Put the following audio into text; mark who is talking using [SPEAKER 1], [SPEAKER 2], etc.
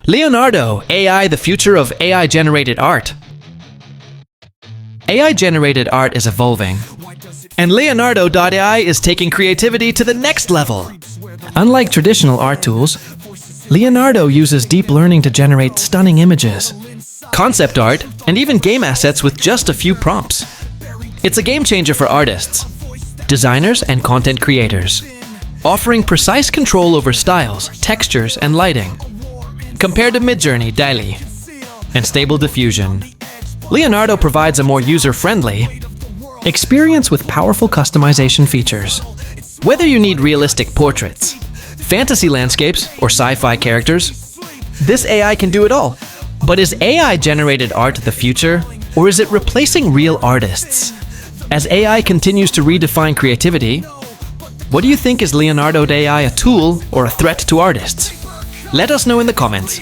[SPEAKER 1] Leonardo.AI, the future of AI-generated art. AI-generated art is evolving, and Leonardo.AI is taking creativity to the next level. Unlike traditional art tools, Leonardo uses deep learning to generate stunning images, concept art, and even game assets with just a few prompts. It's a game changer for artists, designers, and content creators, offering precise control over styles, textures, and lighting. Compared to MidJourney, DALL, and Stable Diffusion, Leonardo provides a more user-friendly experience with powerful customization features. Whether you need realistic portraits, fantasy landscapes, or sci-fi characters, this AI can do it all. But is AI-generated art the future, or is it replacing real artists? As AI continues to redefine creativity, what do you think? Is Leonardo.AI a tool or a threat to artists? Let us know in the comments.